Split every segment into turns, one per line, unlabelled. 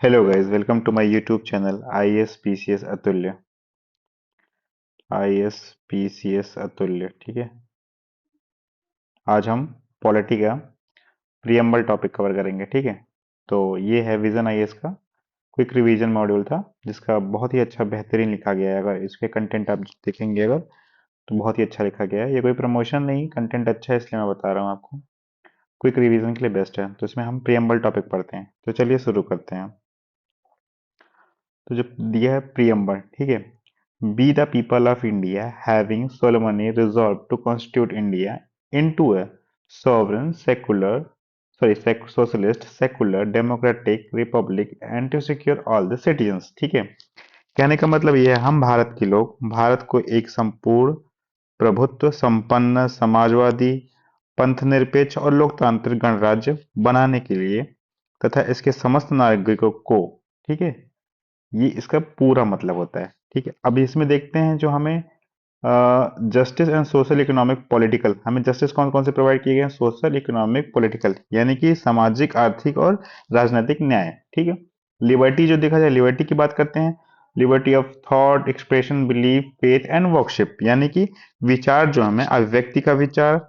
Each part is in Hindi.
Hello guys, welcome to my YouTube channel I S Atulya. Atulya, ठीक है। आज हम पॉलिटी का प्रीएम्बल टॉपिक कवर करेंगे, ठीक है। तो ये है विजन आईएएस का क्विक रिवीजन मॉड्यूल था, जिसका बहुत ही अच्छा बेहतरीन लिखा गया है। अगर इसके कंटेंट आप देखेंगे अगर, तो बहुत ही अच्छा लिखा गया है। ये कोई प्रमोशन नहीं, कंटेंट अच्छा है इसलिए मैं बता रहा हूँ आपको। क्विक रिवीजन के लिए बेस्ट है। तो इसमें हम प्रीएम्बल टॉपिक पढ़ते हैं। तो चलिए शुरू करते हैं। तो जो दिया है प्रीएम्बल, ठीक है। Be the people of India having solemnly resolved to constitute India into a sovereign socialist secular democratic republic and to secure all the citizens, ठीक है। कहने का मतलब ये है, हम भारत के लोग भारत को एक संपूर्ण प्रभुत्व संपन्न समाजवादी पंथनिरपेक्ष और लोकतांत्रिक गणराज्य बनाने के लिए तथा इसके समस्त नागरिकों को, ठीक है, ये इसका पूरा मतलब होता है, ठीक है। अब इसमें देखते हैं जो हमें justice and social economic political, हमें जस्टिस कौन कौन से प्रोवाइड किए गए हैं? सोशल इकोनॉमिक पॉलिटिकल, यानी कि सामाजिक आर्थिक और राजनीतिक न्याय, ठीक है। लिबर्टी जो देखा जाए, लिबर्टी की बात करते हैं। Liberty of thought, expression, belief, faith and worship, यानी कि विचार जो हमें अभिव्यक्ति का विचार,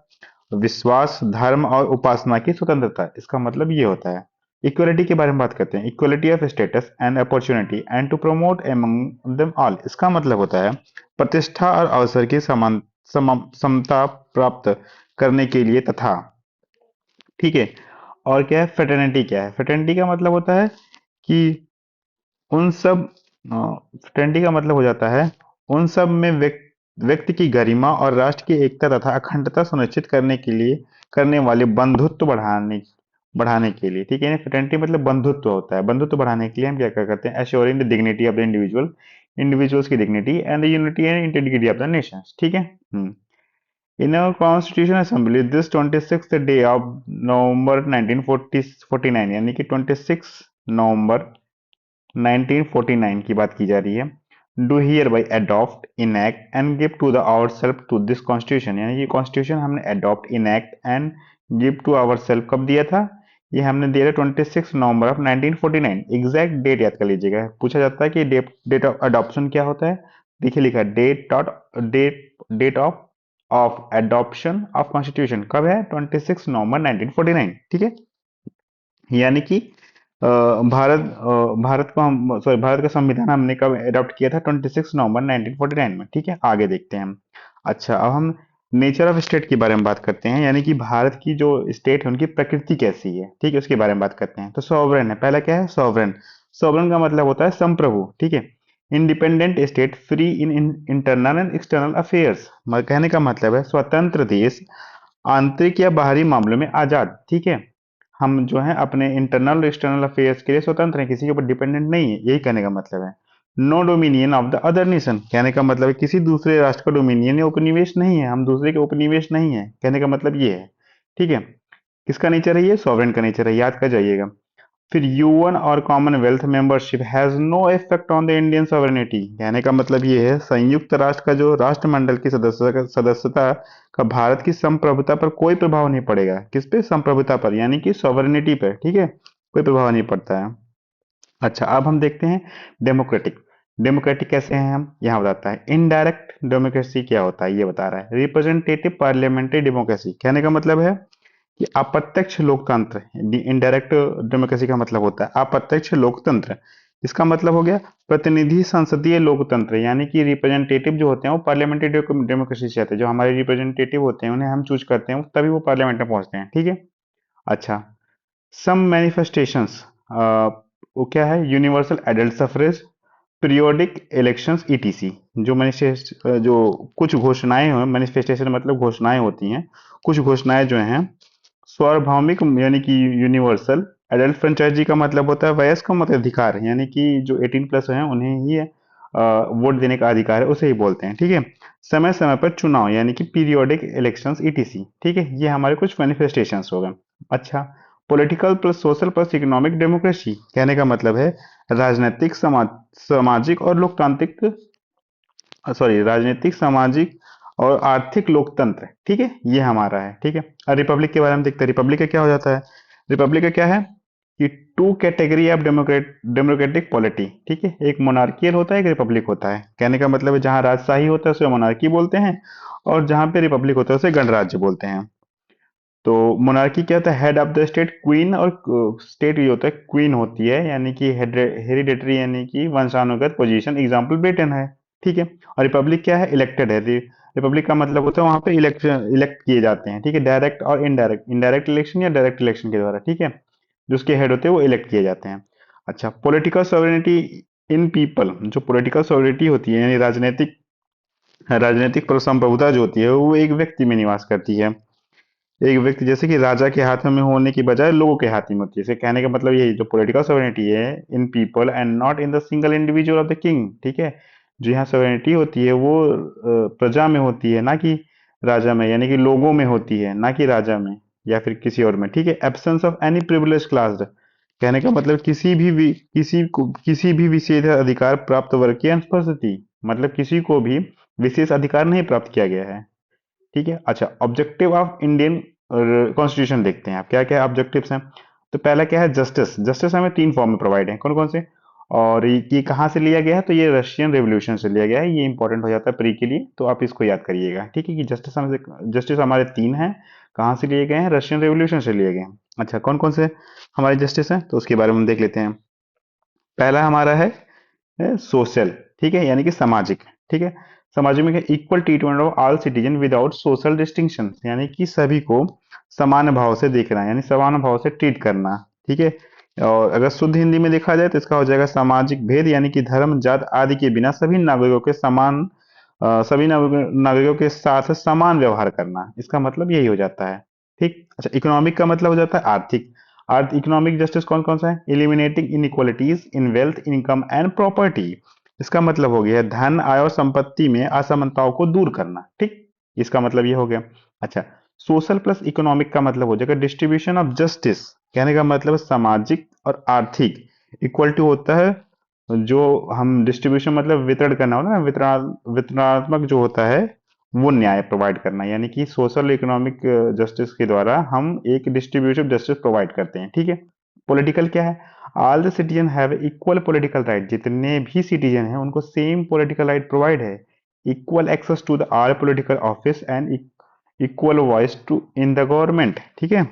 विश्वास, धर्म और उपासना की स्वतंत्रता, इसका मतलब ये होता है। इक्वलिटी के बारे में बात करते हैं। Equality of status and opportunity and to promote among them all, इसका मतलब होता है प्रतिष्ठा और अवसर की समता प्राप्त करने के लिए तथा, ठीक है। और क्या है फ्रेटर्निटी? क्या है फ्रेटर्निटी? का मतलब होता है कि उन सब फ्रेटर्निटी का मतलब हो जाता है उन सब में व्यक्ति की गरिमा और राष्ट्र की एकता तथा अखंडता सुनिश्चित करने के लिए करने वाले बंधुत्व बढ़ाने बढ़ाने के लिए, ठीक है। फ्रेटर्निटी मतलब बंधुत्व होता है। बंधुत्व बढ़ाने के लिए हम क्या क्या करते हैं? Assuring the dignity of the individuals की dignity and the unity and integrity of the nations, ठीक है। In our Constitutional Assembly, this 26th day of November 1949, यानी कि 26 नवंबर 1949 की बात की जा रही है। Do hereby adopt, enact and give to the our self to this constitution, यानी कि कॉन्स्टिट्यूशन हमने adopt, enact and give to our self कब दिया था? ये हमने दिया था 26 नवंबर ऑफ 1949। एग्जैक्ट डेट याद कर लीजिएगा। पूछा जाता है कि डेट ऑफ अडॉप्शन क्या होता है। देखिए लिखा है date of adoption of constitution कब है? 26 नवंबर 1949, ठीक है। यानी कि भारत को हम सॉरी भारत का संविधान हमने कब अडॉप्ट किया था? 26 नवंबर 1949 में, ठीक है। आगे देखते हैं हम। अच्छा, अब हम नेचर ऑफ स्टेट के बारे में बात करते हैं, यानी कि भारत की जो स्टेट है उनकी प्रकृति कैसी है, ठीक है, उसके बारे में बात करते हैं। तो सॉवरेन है। पहला क्या है? सॉवरेन। सॉवरेन का मतलब होता है संप्रभु, ठीक है। Independent state free in internal and external affairs, कहने का मतलब है स्वतंत्र देश, आंतरिक या बाहरी मामलों में आजाद, ठीक है। हम जो है अपने इंटरनल और एक्सटर्नल अफेयर्स के लिए स्वतंत्र हैं, किसी के ऊपर डिपेंडेंट नहीं है, यही कहने का मतलब है। No dominion of the other nation, कहने का मतलब है किसी दूसरे राष्ट्र का डोमिनियन या उपनिवेश नहीं है, हम दूसरे के उपनिवेश नहीं है, कहने का मतलब ये है, ठीक है। किसका नेचर है? ये सॉवरेन का नेचर है, याद कर जाइएगा। फिर यूएन और Commonwealth membership has no effect on the Indian sovereignty, कहने का मतलब ये है संयुक्त राष्ट्र का जो राष्ट्रमंडल की सदस्यता का भारत की संप्रभुता पर कोई प्रभाव नहीं पड़ेगा। किस पे? संप्रभुता पर, यानी कि सॉवरेनिटी पर, ठीक है, कोई प्रभाव नहीं पड़ता है। अच्छा, अब हम देखते हैं डेमोक्रेटिक। डेमोक्रेटिक कैसे हैं हम? यहाँ बताता है। इनडायरेक्ट डेमोक्रेसी क्या होता है ये बता रहा है। रिप्रेजेंटेटिव पार्लियामेंट्री डेमोक्रेसी, कहने का मतलब है कि अप्रत्यक्ष लोकतंत्र। इनडायरेक्ट डेमोक्रेसी का मतलब होता है अप्रत्यक्ष लोकतंत्र। इसका मतलब हो गया प्रतिनिधि संसदीय लोकतंत्र, यानी कि रिप्रेजेंटेटिव जो होते हैं वो पार्लियामेंट्री डेमोक्रेसी से आते हैं। जो हमारे रिप्रेजेंटेटिव होते हैं उन्हें हम चूज करते हैं, तभी वो पार्लियामेंट में पहुंचते हैं, ठीक है। अच्छा, सम मैनिफेस्टेशंस, वो क्या है? Universal adult suffrage, periodic elections, etc. जो कुछ घोषणाएं हैं, मैनिफेस्टेशन मतलब घोषणाएं होती हैं, कुछ घोषणाएं जो हैं सार्वभौमिक, यानी कि यूनिवर्सल। एडल्ट फ्रेंचाइजी का मतलब होता है वयस्क मताधिकार, यानी कि जो 18 प्लस हैं उन्हें ही वोट देने का अधिकार है, उसे ही बोलते हैं, ठीक है। समय समय पर चुनाव, यानी कि पीरियोडिक इलेक्शंस, ईटीसी, ठीक है। ये हमारे कुछ मैनिफेस्टेशंस हो गए। अच्छा, political plus social plus economic democracy, कहने का मतलब है राजनीतिक सामाजिक और लोकतांत्रिक, राजनीतिक सामाजिक और आर्थिक लोकतंत्र, ठीक है, ये हमारा है, ठीक है। और रिपब्लिक के बारे में देखते हैं। रिपब्लिक का क्या हो जाता है? रिपब्लिक का क्या है कि two category of democratic polity, ठीक है, एक मोनार्कियल होता है, एक रिपब्लिक होता है। कहने का मतलब है जहां राजशाही होता है उसे मोनार्की बोलते हैं, और जहां पे रिपब्लिक होता है उसे गणराज्य बोलते हैं। तो मोनार्की क्या होता है, head of the state queen, और स्टेट ये होता है क्वीन होती है, यानी कि हेरिडेटरी, यानी कि वंशानुगत पोजीशन, एग्जाम्पल ब्रिटेन है, ठीक है। और रिपब्लिक क्या है, इलेक्टेड है। रिपब्लिक का मतलब होता है वहां पे इलेक्शन इलेक्ट किए जाते हैं, ठीक है, डायरेक्ट और इनडायरेक्ट, इनडायरेक्ट इलेक्शन या डायरेक्ट इलेक्शन के द्वारा, ठीक है। जो उसके हेड होते हैं वो इलेक्ट किए जाते हैं। अच्छा, पॉलिटिकल सॉवरेनिटी इन पीपल, जो पॉलिटिकल सॉवरेनिटी होती है यानी राजनीतिक राजनीतिक संप्रभुता जो होती है वो एक व्यक्ति में निवास करती है। एक व्यक्ति जैसे कि राजा के हाथों में होने की बजाय लोगों के हाथ में होती है। इसे कहने का मतलब यही, जो पॉलिटिकल सॉवरेनिटी है in people and not in the single individual of the king, ठीक है। जो यहाँ सॉवरेनिटी होती है वो प्रजा में होती है, ना कि राजा में, यानी कि लोगों में होती है, ना कि राजा में या फिर किसी और में, ठीक है। Absence of any privilege class, कहने का मतलब किसी भी विशेष अधिकार प्राप्त वर्ग की अनुपस्थिति, मतलब किसी को भी विशेष अधिकार नहीं प्राप्त किया गया है, ठीक है। अच्छा, ऑब्जेक्टिव ऑफ इंडियन कॉन्स्टिट्यूशन देखते हैं आप, क्या क्या ऑब्जेक्टिव्स हैं। तो पहला क्या है, जस्टिस। जस्टिस हमें तीन फॉर्म में प्रोवाइड है, कौन कौन से। और ये कहाँ से लिया गया है, तो ये रशियन रेवोल्यूशन से लिया गया है। ये इंपॉर्टेंट हो जाता है प्री के लिए, तो आप इसको याद करिएगा, ठीक है, कि जस्टिस हमारे तीन हैं। कहाँ से लिए गए हैं, रशियन रेवोल्यूशन से लिए गए हैं। अच्छा, कौन कौन से हमारे जस्टिस हैं, तो उसके बारे में हम देख लेते हैं। पहला हमारा है सोशल, ठीक है, यानी कि सामाजिक, ठीक है। समाज में equal treatment of all citizen without social distinction, यानी कि सभी को समान भाव से देखना, यानी समान भाव से ट्रीट करना, ठीक है। और अगर शुद्ध हिंदी में देखा जाए तो इसका हो जाएगा सामाजिक भेद, यानी कि धर्म जात आदि के बिना सभी नागरिकों के साथ समान व्यवहार करना, इसका मतलब यही हो जाता है, ठीक। अच्छा, इकोनॉमिक का मतलब हो जाता है आर्थिक। अर्थ इकोनॉमिक जस्टिस कौन कौन सा है, eliminating inequalities in wealth, income and property. इसका मतलब हो गया धन, आय और संपत्ति में असमानताओं को दूर करना, ठीक। इसका मतलब ये हो गया। अच्छा, सोशल प्लस इकोनॉमिक का मतलब हो जाएगा डिस्ट्रीब्यूशन ऑफ जस्टिस। कहने का मतलब सामाजिक और आर्थिक इक्वलिटी होता है। जो हम डिस्ट्रीब्यूशन मतलब वितरण करना होता है ना, वितरणात्मक जो होता है वो न्याय प्रोवाइड करना, यानी कि सोशल इकोनॉमिक जस्टिस के द्वारा हम एक डिस्ट्रीब्यूटिव जस्टिस प्रोवाइड करते हैं, ठीक है। पॉलिटिकल क्या है, all the citizen have equal political right, जितने भी सिटीजन हैं उनको सेम पॉलिटिकल राइट प्रोवाइड है। Equal access to the all political office and equal voice to in the government, ठीक है।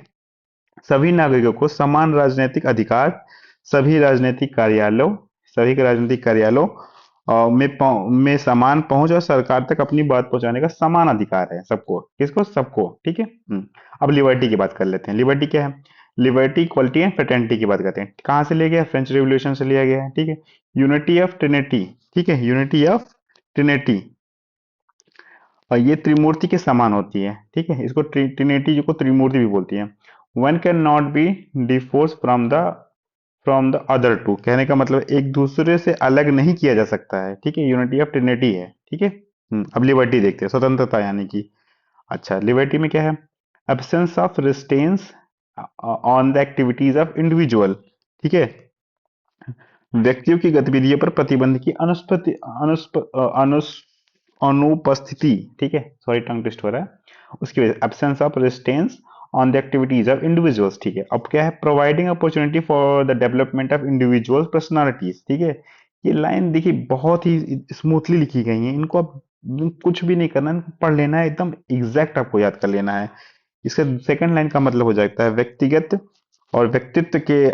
सभी नागरिकों को समान राजनीतिक अधिकार, सभी राजनीतिक कार्यालयों सभी के राजनीतिक कार्यालयों में समान पहुंच और सरकार तक अपनी बात पहुंचाने का समान अधिकार है सबको, किसको, सबको, ठीक है। अब लिबर्टी की बात कर लेते हैं। लिबर्टी क्या है, लिबर्टी, इक्वलिटी एंड फ्रेटर्निटी की बात करते हैं। कहाँ से लिया गया, फ्रेंच रिवोल्यूशन से लिया गया है, ठीक है। यूनिटी ऑफ ट्रिनिटी, ठीक है, यूनिटी ऑफ ट्रिनिटी, और ये त्रिमूर्ति के समान होती है, ठीक है। इसको ट्रिनिटी को त्रिमूर्ति भी बोलती है। One can not be divorced from the other two, कहने का मतलब एक दूसरे से अलग नहीं किया जा सकता है, ठीक है। यूनिटी ऑफ ट्रिनिटी है, ठीक है। अब लिबर्टी देखते हैं, स्वतंत्रता यानी कि। अच्छा, लिबर्टी में क्या है, absence of restraints on the activities of individual, ठीक है। व्यक्तियों की गतिविधियों पर प्रतिबंध की अनुपस्थिति, ठीक है, सॉरी टंग ट्विस्ट हो रहा है। उसकी वजह absence of रेस्ट्रेंस on the activities of individuals, ठीक है। अब क्या है, providing opportunity for the development of individual personalities, ठीक है। ये लाइन देखिए बहुत ही स्मूथली लिखी गई है, इनको अब कुछ भी नहीं करना है, इनको पढ़ लेना है, एकदम एग्जैक्ट आपको याद कर लेना है। इसका सेकंड लाइन का मतलब हो जाता है व्यक्तिगत और व्यक्तित्व के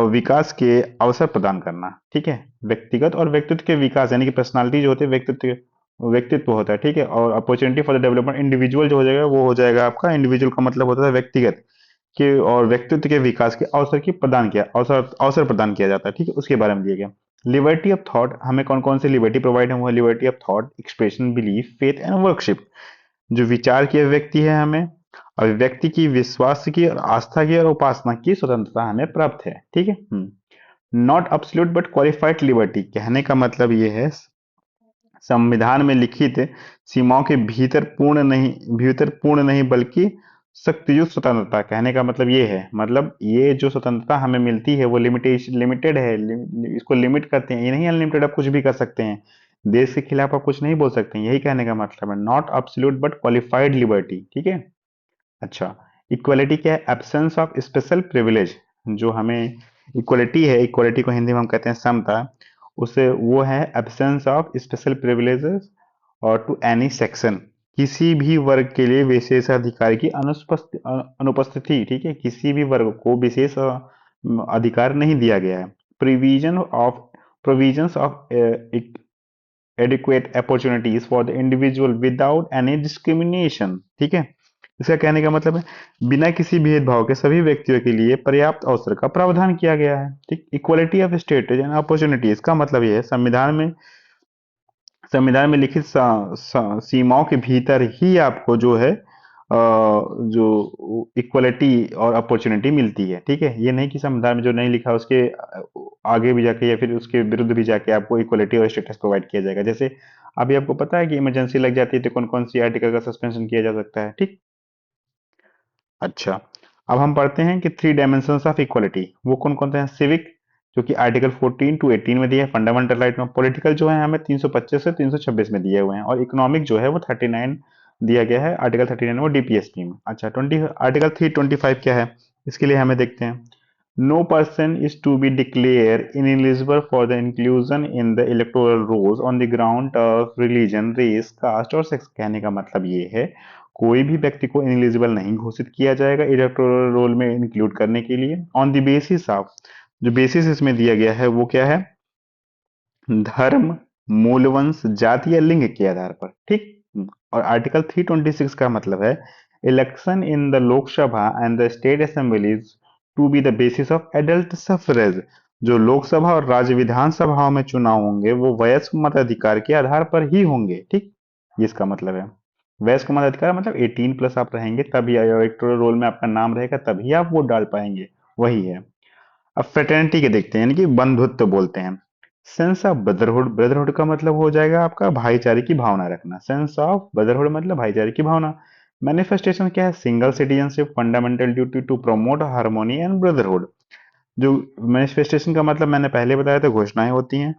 विकास के अवसर प्रदान करना, ठीक है। व्यक्तिगत और व्यक्तित्व के विकास, यानी कि पर्सनालिटी जो होती है व्यक्तित्व होता है, ठीक है। और opportunity for the development individual जो हो जाएगा वो हो जाएगा आपका, इंडिविजुअल का मतलब होता है व्यक्तिगत के और व्यक्तित्व के विकास के अवसर प्रदान किया जाता है, ठीक है। उसके बारे में दिया गया। लिबर्टी ऑफ थॉट, हमें कौन कौन सी लिबर्टी प्रोवाइड है, वो है liberty of thought, expression, belief, faith and worship. जो विचार की अभिव्यक्ति है हमें, अभिव्यक्ति की, विश्वास की और आस्था की और उपासना की स्वतंत्रता हमें प्राप्त है, ठीक है। Not absolute but qualified liberty, कहने का मतलब ये है संविधान में लिखित सीमाओं के भीतर पूर्ण नहीं बल्कि शक्तियुक्त स्वतंत्रता। कहने का मतलब ये है, मतलब ये जो स्वतंत्रता हमें मिलती है वो लिमिटेड है, इसको लिमिट करते हैं, ये नहीं अनलिमिटेड आप कुछ भी कर सकते हैं, देश के खिलाफ आप कुछ नहीं बोल सकते हैं, यही कहने का मतलब है। Not absolute but qualified liberty, ठीक है। अच्छा, इक्वालिटी क्या है, एब्सेंस ऑफ स्पेशल प्रिविलेज, जो हमें इक्वलिटी है, इक्वलिटी को हिंदी में हम कहते हैं समता। उसे वो है एब्सेंस ऑफ स्पेशल प्रिविलेजेस और टू एनी सेक्शन, किसी भी वर्ग के लिए विशेष अधिकार की अनुपस्थिति, ठीक है, किसी भी वर्ग को विशेष अधिकार नहीं दिया गया है। Provision of provisions of adequate opportunities for the individual without any discrimination, ठीक है। इसका कहने का मतलब है बिना किसी भेदभाव के सभी व्यक्तियों के लिए पर्याप्त अवसर का प्रावधान किया गया है, ठीक। Equality of status and opportunities का मतलब यह है संविधान में लिखित सीमाओं के भीतर ही आपको जो है जो इक्वलिटी और अपॉर्चुनिटी मिलती है, ठीक है। ये नहीं कि संविधान में जो नहीं लिखा उसके आगे भी जाके या फिर उसके विरुद्ध भी जाके आपको इक्वलिटी और स्टेटस प्रोवाइड किया जाएगा। जैसे अभी आपको पता है कि इमरजेंसी लग जाती है तो कौन कौन सी आर्टिकल का सस्पेंशन किया जा सकता है, ठीक। अच्छा, अब हम पढ़ते हैं कि थ्री डायमेंशंस ऑफ इक्वलिटी वो कौन कौन से हैं। सिविक, जो कि आर्टिकल 14 टू 18 में दिया है, फंडामेंटल राइट में। पॉलिटिकल जो है हमें 325 से 326 में दिए हुए हैं, और इकोनॉमिक जो है वो 39 दिया गया है, आर्टिकल 39 वो डीपीएसपी में। अच्छा, 20 आर्टिकल 325 क्या है, इसके लिए हमें देखते हैं। No person is to be declare ineligible for the inclusion in the electoral rolls on the ground of religion, race, caste और सेक्स। कहने का मतलब ये है कोई भी व्यक्ति को इनएलिजिबल नहीं घोषित किया जाएगा इलेक्टोरल रोल में इंक्लूड करने के लिए ऑन द बेसिस ऑफ, जो बेसिस इसमें दिया गया है वो क्या है, धर्म, मूलवंश, जाति या लिंग के आधार पर, ठीक। और आर्टिकल 326 का मतलब है election in the Lok Sabha and the state assemblies to be the basis of adult suffrage. जो लोकसभा और राज्य विधानसभाओं में चुनाव होंगे वो वयस्क मताधिकार के आधार पर ही होंगे, ठीक। ये इसका मतलब है। वयस्क मताधिकार मतलब 18+ आप रहेंगे तभी इलेक्टोरल रोल में आपका नाम रहेगा, तभी आप वोट डाल पाएंगे, वही है। अब फ्रेटर्निटी के देखते हैं, यानी कि बंधुत्व बोलते हैं। सेंस ऑफ ब्रदरहुड, ब्रदरहुड का मतलब हो जाएगा आपका भाईचारे की भावना रखना। सेंस ऑफ ब्रदरहुड मतलब भाईचारे की भावना। मैनिफेस्टेशन क्या है, single citizenship, fundamental duty to promote harmony and brotherhood. जो मैनिफेस्टेशन का मतलब मैंने पहले बताया था, घोषणाएं होती हैं।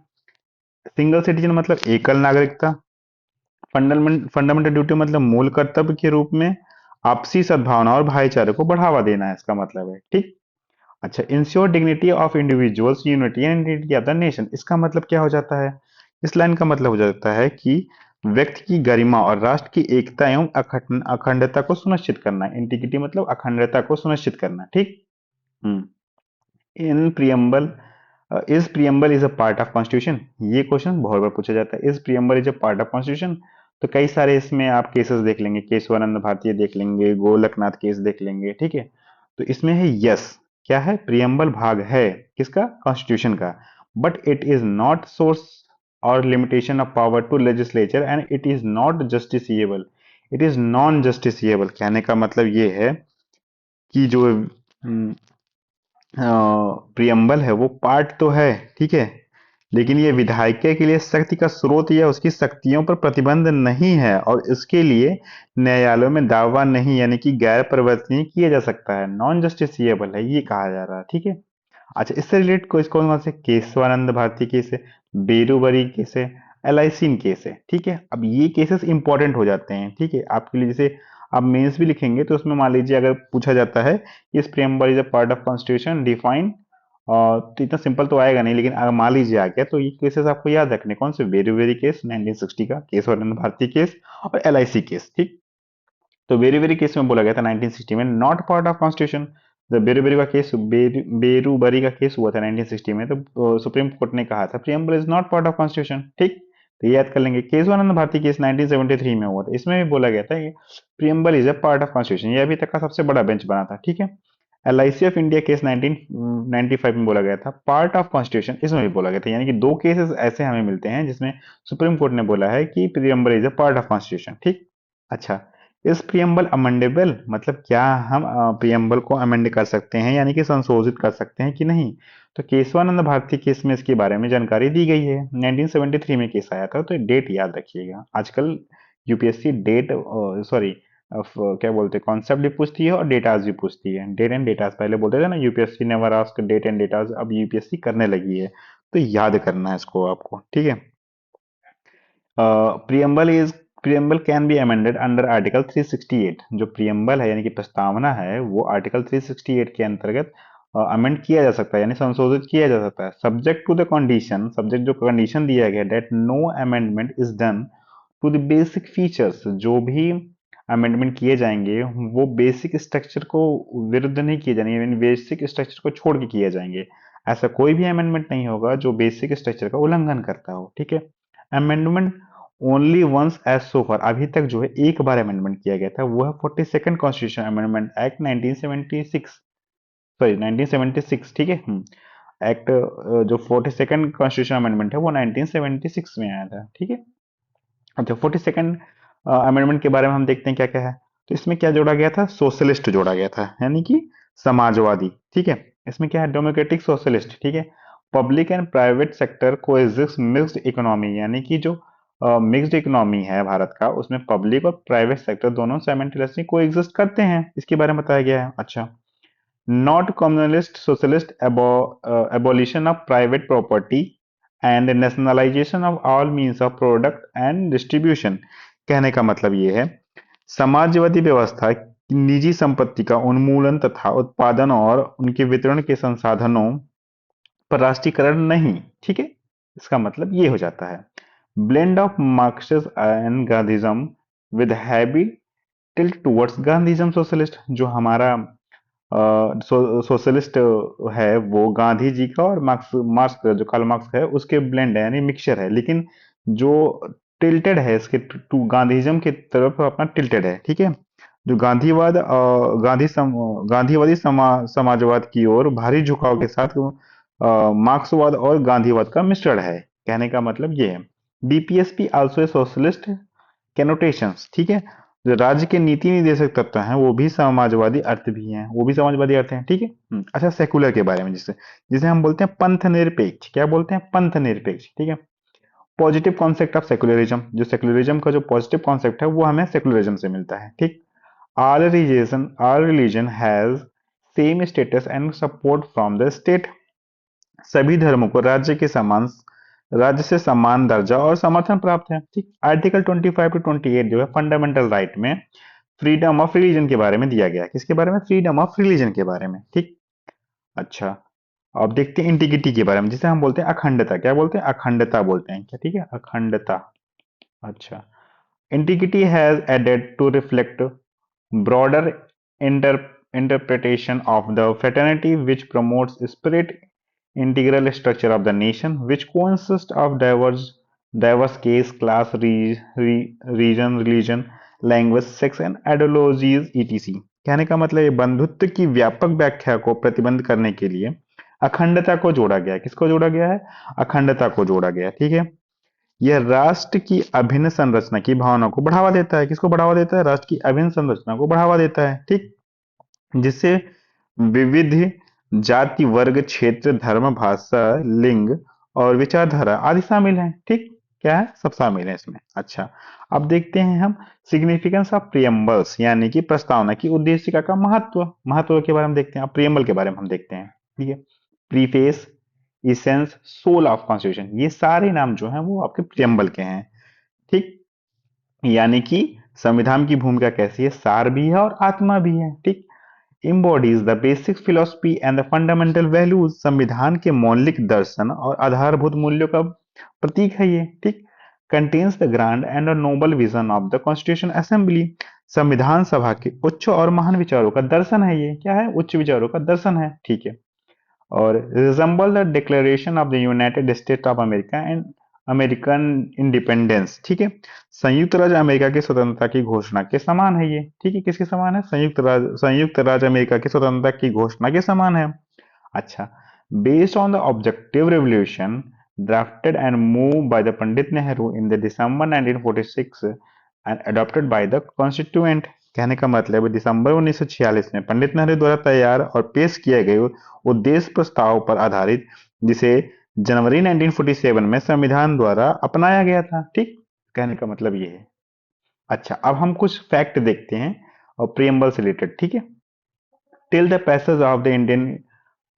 सिंगल सिटीजन मतलब एकल नागरिकता। फंडामेंटल ड्यूटी मतलब मूल कर्तव्य के रूप में आपसी सद्भावना और भाईचारे को बढ़ावा देना है, इसका मतलब है, ठीक। अच्छा, ensure dignity of individuals, unity and identity of the nation, इसका मतलब क्या हो जाता है, इस लाइन का मतलब हो जाता है कि व्यक्ति की गरिमा और राष्ट्र की एकता एवं अखंडता को सुनिश्चित करना। इंटीग्रिटी मतलब अखंडता को सुनिश्चित करना, ठीक। In preamble, is preamble is a part of constitution, ये क्वेश्चन बहुत बार पूछा जाता है। Is preamble is a part of constitution, तो कई सारे इसमें आप केसेस देख लेंगे, केशवानंद भारतीय देख लेंगे, गोलकनाथ केस देख लेंगे, ठीक है। तो इसमें है यस, क्या है, प्रियम्बल भाग है किसका, कॉन्स्टिट्यूशन का। But it is not source और limitation of power to legislature and it is not justiciable, it is non justiciable. कहने का मतलब ये है कि जो प्रियम्बल है वो पार्ट तो है, ठीक है, लेकिन ये विधायिका के लिए शक्ति का स्रोत या उसकी शक्तियों पर प्रतिबंध नहीं है, और इसके लिए न्यायालयों में दावा नहीं, यानी कि गैर परिवर्तनीय किया जा सकता है, नॉन जस्टिसिएबल है ये कहा जा रहा है, ठीक है। अच्छा, इससे रिलेटेड कोई कौन कौन से, केशवानंद भारती केस है, बेरूबरी केस है, एलाइसिन केस है, ठीक है। अब ये केसेस इंपॉर्टेंट हो जाते हैं, ठीक है, आपके लिए। जैसे आप मेंस भी लिखेंगे तो उसमें मान लीजिए अगर पूछा जाता है इस preamble is a part of constitution define, तो इतना सिंपल तो आएगा नहीं, लेकिन अगर मान लीजिए आ गया तो ये केसेस आपको याद रखने, कौन से, बेरूबेरी केस 1960 का, केशवानंद भारती केस और एलआईसी केस, ठीक। तो बेरूबेरी केस में बोला गया था 1960 में नॉट पार्ट ऑफ कॉन्स्टिट्यूशन। जब बेरूबेरी का केस बेरूबरी का केस हुआ था 1960 में, तो सुप्रीम कोर्ट ने कहा था preamble is not part of constitution, ठीक। तो ये याद कर लेंगे। केशवानंद भारती केस 1973 में हुआ था, इसमें भी बोला गया था कि preamble is a part of constitution, ये अभी तक का सबसे बड़ा बेंच बना था, ठीक है। एलआईसी ऑफ इंडिया केस 1995 में बोला गया था पार्ट ऑफ कॉन्स्टिट्यूशन, इसमें भी बोला गया था। यानी कि दो केसेस ऐसे हमें मिलते हैं जिसमें सुप्रीम कोर्ट ने बोला है कि preamble is a part of constitution, ठीक। अच्छा, इस प्रियम्बल अमेंडेबल मतलब क्या हम प्रियम्बल को अमेंड कर सकते हैं, यानी कि संशोधित कर सकते हैं कि नहीं। तो केशवानंद भारती केस में इसके बारे में जानकारी दी गई है। 1973 में केस आया था, तो डेट याद रखिएगा। आजकल यूपीएससी डेट, सॉरी, क्या बोलते हैं, कॉन्सेप्ट भी पूछती है और डेटाज भी पूछती है। डेट एंड डेटाज पहले बोलते थे ना, UPSC never ask date and datas, अब यूपीएससी करने लगी है, तो याद करना है इसको आपको, ठीक है। Preamble is preamble can be amended under article 368। जो प्रियम्बल है यानी कि प्रस्तावना है वो आर्टिकल 368 के अंतर्गत अमेंड किया जा सकता है, यानी संशोधित किया जा सकता है, subject to the condition, subject जो कंडीशन दिया गया that no amendment is done to the basic features, जो भी अमेंडमेंट किए जाएंगे वो बेसिक स्ट्रक्चर को विरुद्ध नहीं किए जाएंगे, यानी बेसिक स्ट्रक्चर को छोड़ के किए जाएंगे। ऐसा कोई भी अमेंडमेंट नहीं होगा जो बेसिक स्ट्रक्चर का उल्लंघन करता हो, ठीक है। अमेंडमेंट ओनली वंस एज सो फार, अभी तक जो है एक बार अमेंडमेंट किया गया था, वो है 42nd constitution amendment act 1976, sorry 1976, ठीक है। एक्ट जो 42nd कॉन्स्टिट्यूशन अमेंडमेंट है वो 1976 में आया था, ठीक है। अच्छा, 42nd अमेंडमेंट के बारे में हम देखते हैं क्या क्या है। तो इसमें क्या जोड़ा गया था, सोशलिस्ट जोड़ा गया था, यानी कि समाजवादी, ठीक है। इसमें क्या है, डेमोक्रेटिक सोशलिस्ट, ठीक है। पब्लिक एंड प्राइवेट सेक्टर को एग्जिस्ट मिक्स्ड इकोनॉमी, यानी कि जो मिक्स्ड इकोनॉमी है भारत का, उसमें पब्लिक और प्राइवेट सेक्टर दोनों साइमल्टेनियसली को एग्जिस्ट करते हैं, इसके बारे में बताया गया है। अच्छा, not communist socialist abolition of private property and nationalization of all means of product and distribution, कहने का मतलब ये है समाजवादी व्यवस्था निजी संपत्ति का उन्मूलन तथा उत्पादन और उनके वितरण के संसाधनों पर राष्ट्रीयकरण नहीं, ठीक है। इसका मतलब ये हो जाता है blend of Marxism and Gandhism with heavy tilt towards Gandhism socialist, जो हमारा सोशलिस्ट है वो गांधी जी का और मार्क्स मार्क्स का, जो कार्ल मार्क्स का है उसके ब्लेंड है, यानी मिक्सचर है, लेकिन जो टिल्टेड है इसके टू गांधीज्म की तरफ अपना टिल्टेड है, ठीक है। जो गांधीवाद गांधीवादी समाजवाद की ओर भारी झुकाव के साथ मार्क्सवाद और गांधीवाद का मिश्रण है, कहने का मतलब ये है। बीपीएसपी आल्सो ए सोशलिस्ट कैनोटेशंस, ठीक है। जो राज्य के नीति निर्देशक तत्व हैं वो भी समाजवादी अर्थ भी हैं, वो भी समाजवादी अर्थ हैं, ठीक है। अच्छा, सेकुलर के बारे में, जिसे जिसे हम बोलते हैं पंथ निरपेक्ष, क्या बोलते हैं, पंथ निरपेक्ष, ठीक है। पॉजिटिव कॉन्सेप्ट ऑफ सेकुलरिज्म, जो सेकुलरिज्म का जो पॉजिटिव कॉन्सेप्ट है वो हमें सेकुलरिज्म से मिलता है, ठीक। All religion has same status and support from the state, सभी धर्मों को राज्य से समान दर्जा और समर्थन प्राप्त है, ठीक। आर्टिकल 25 टू 28 जो है फंडामेंटल राइट में फ्रीडम ऑफ रिलीजन के बारे में दिया गया है, किसके बारे में, फ्रीडम ऑफ रिलीजन के बारे में, ठीक। अच्छा, अब देखते हैं इंटीग्रिटी के बारे में, जिसे हम बोलते हैं अखंडता, क्या बोलते हैं, अखंडता बोलते हैं, क्या, ठीक है, अखंडता। अच्छा, integrity has added to reflect broader interpretation of the fraternity which promotes spirit integral structure of the nation which consists of diverse case class region religion language sex and ideologies etc, कहने का मतलब ये बंधुत्व की व्यापक व्याख्या को प्रतिबंध करने के लिए अखंडता को जोड़ा गया है, किसको जोड़ा गया है, अखंडता को जोड़ा गया है, ठीक है। यह राष्ट्र की अभिन्न संरचना की भावना को बढ़ावा देता है, किसको बढ़ावा देता है, राष्ट्र की अभिन्न संरचना को बढ़ावा देता है, ठीक। जिससे विविध जाति वर्ग क्षेत्र धर्म भाषा लिंग और विचारधारा आदि शामिल हैं, ठीक, क्या है, सब शामिल है इसमें। अच्छा, अब देखते हैं हम सिग्निफिकेंस ऑफ प्रियम्बल्स, यानी कि प्रस्तावना की उद्देशिका का महत्व, महत्व के बारे में देखते हैं। अब प्रियम्बल के बारे में हम देखते हैं, ठीक है। Preface, essence, soul of constitution, ये सारे नाम जो हैं वो आपके प्रियम्बल के हैं, ठीक। यानी कि संविधान की भूमिका कैसी है, सार भी है और आत्मा भी है, ठीक। embodies the basic philosophy and the fundamental values, संविधान के मौलिक दर्शन और आधारभूत मूल्यों का प्रतीक है ये, ठीक। contains the grand and a noble vision of the constitution assembly, संविधान सभा के उच्च और महान विचारों का दर्शन है ये, क्या है, उच्च विचारों का दर्शन है, ठीक है। और resemble the declaration of the United state of America and American independence, ठीक है। संयुक्त राज्य अमेरिका की स्वतंत्रता की घोषणा के समान है ये, ठीक है, किसके समान है, संयुक्त राज्य अमेरिका की स्वतंत्रता की घोषणा के समान है। अच्छा, based on the objective revolution drafted and move by the Pandit Nehru in the December 1946 and adopted by the constituent, कहने का मतलब है दिसंबर 1946 में पंडित नेहरू द्वारा तैयार और पेश किए गए उद्देश्य प्रस्ताव पर आधारित, जिसे जनवरी 1947 में संविधान द्वारा अपनाया गया था, ठीक, कहने का मतलब ये है। अच्छा, अब हम कुछ फैक्ट देखते हैं और प्रियम्बल से रिलेटेड, ठीक है। Till the passage of the Indian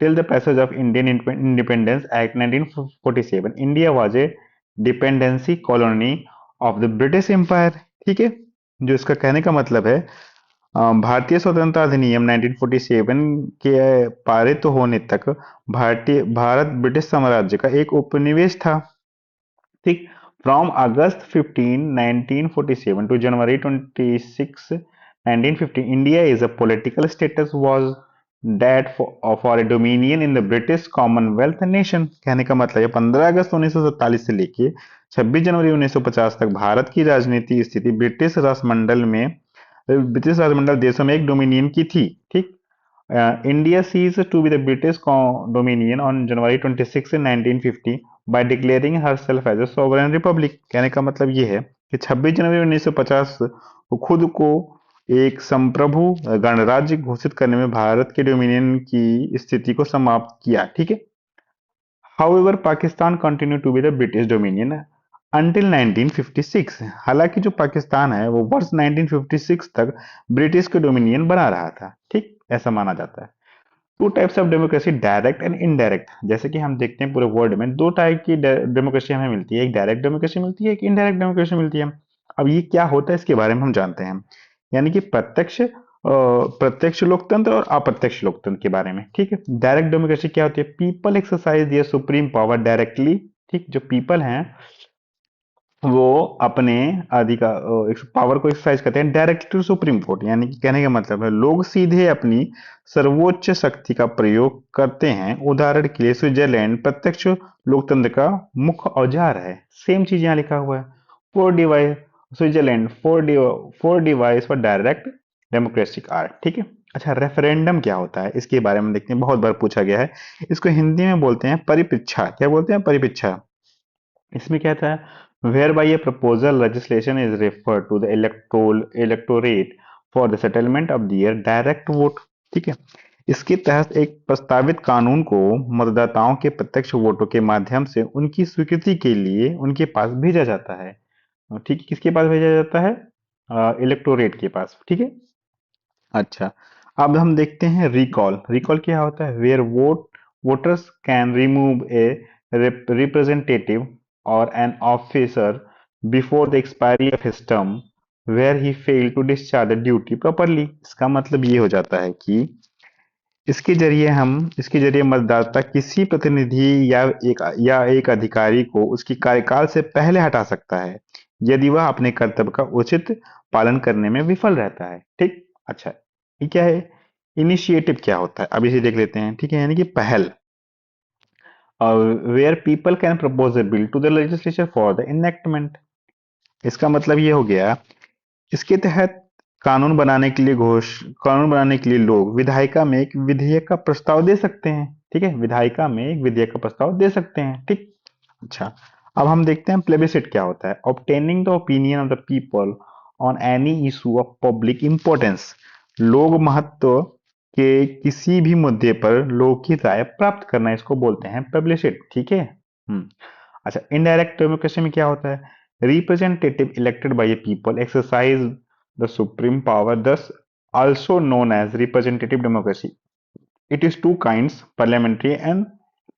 till the passage of Indian Independence Act 1947 India was a dependency colony of the British Empire, ठीक है। जो इसका कहने का मतलब है भारतीय स्वतंत्रता अधिनियम 1947 के पारित होने तक भारत ब्रिटिश साम्राज्य का एक उपनिवेश था। ठीक। From August 15 1947 to January 26 1950 India is a political status was that for a dominion in the British Commonwealth nation. कहने का मतलब है 15 अगस्त 1947 से लेके 26 जनवरी 1950 तक भारत की राजनीति स्थिति ब्रिटिश राष्ट्रमंडल देशों में एक डोमिनियन की थी। ठीक। India ceased to be the British dominion on January 26, 1950 by declaring herself as a sovereign republic। कहने का मतलब ये है कि 26 जनवरी 1950 को खुद को एक संप्रभु गणराज्य घोषित करने में भारत के डोमिनियन की स्थिति को समाप्त किया। ठीक है। However, Pakistan continued to be the British dominion until 1956। हालांकि जो पाकिस्तान है वो वर्ष 1956 तक ब्रिटिश के डोमिनियन बना रहा था। ठीक, ऐसा माना जाता है। Two types of democracy, direct and indirect. जैसे कि हम देखते हैं पूरे वर्ल्ड में दो टाइप की डेमोक्रेसी हमें मिलती है, एक डायरेक्ट डेमोक्रेसी मिलती है, एक इनडायरेक्ट डेमोक्रेसी मिलती है। अब ये क्या होता है इसके बारे में हम जानते हैं, यानी कि प्रत्यक्ष लोकतंत्र और अप्रत्यक्ष लोकतंत्र के बारे में। ठीक है। डायरेक्ट डेमोक्रेसी क्या होती है? पीपल एक्सरसाइज दियर सुप्रीम पावर डायरेक्टली। ठीक, जो पीपल हैं वो अपने अधिकार पावर को एक्सरसाइज करते हैं डायरेक्ट टू सुप्रीम कोर्ट, यानी कि कहने का मतलब है लोग सीधे अपनी सर्वोच्च शक्ति का प्रयोग करते हैं। उदाहरण के लिए स्विट्जरलैंड प्रत्यक्ष लोकतंत्र का मुख्य औजार है। सेम चीज यहाँ लिखा हुआ है। Four device Switzerland four device for direct democratic art. ठीक है। अच्छा, रेफरेंडम क्या होता है इसके बारे में देखते हैं, बहुत बार पूछा गया है। इसको हिंदी में बोलते हैं परिपृच्छा। क्या बोलते हैं? परिपृच्छा। इसमें क्या था? Whereby a proposal legislation is refer to the electorate for the settlement of their direct vote. ठीक है। इसके तहत एक प्रस्तावित कानून को मतदाताओं के प्रत्यक्ष वोटों के माध्यम से उनकी स्वीकृति के लिए उनके पास भेजा जाता है। ठीक है। किसके पास भेजा जाता है? इलेक्टोरेट के पास। ठीक है। अच्छा, अब हम देखते हैं रिकॉल। रिकॉल क्या होता है? Where voters can remove a representative और an officer before the expiry of his term where he fail to discharge the duty properly. इसका मतलब ये हो जाता है कि इसके जरिए मतदाता किसी प्रतिनिधि या एक अधिकारी को उसकी कार्यकाल से पहले हटा सकता है यदि वह अपने कर्तव्य का उचित पालन करने में विफल रहता है। ठीक। अच्छा, ये क्या है? इनिशिएटिव क्या होता है? अब इसे देख लेते हैं। ठीक है, यानी कि पहल। Where people can propose a bill to the legislature for the enactment. इसका मतलब ये हो गया, इसके तहत कानून बनाने के लिए लोग विधायिका में एक विधेयक का प्रस्ताव दे सकते हैं। ठीक है, विधायिका में एक विधेयक का प्रस्ताव दे सकते हैं। ठीक। अच्छा, अब हम देखते हैं प्लेबिसिट क्या होता है। Obtaining the opinion of the people on any issue of public importance. लोग महत्व के किसी भी मुद्दे पर लोग की राय प्राप्त करना, इसको बोलते हैं प्लेबिसिट। ठीक है। अच्छा, इनडायरेक्ट डेमोक्रेसी में क्या होता है? Representative elected by people exercise the supreme power, thus also known as representative democracy। It is two kinds, parliamentary and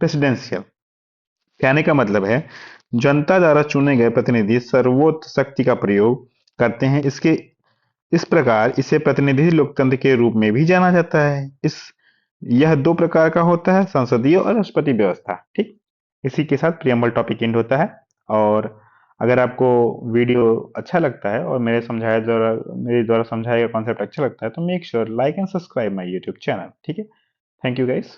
presidential। कहने का मतलब है जनता द्वारा चुने गए प्रतिनिधि सर्वोच्च शक्ति का प्रयोग करते हैं। इस प्रकार इसे प्रतिनिधि लोकतंत्र के रूप में भी जाना जाता है। यह दो प्रकार का होता है, संसदीय और राष्ट्रपति व्यवस्था। ठीक। इसी के साथ प्रियम्बल टॉपिक एंड होता है। और अगर आपको वीडियो अच्छा लगता है और मेरे द्वारा समझाया गया कॉन्सेप्ट अच्छा लगता है तो make sure like and subscribe my YouTube channel. ठीक है। Thank you guys.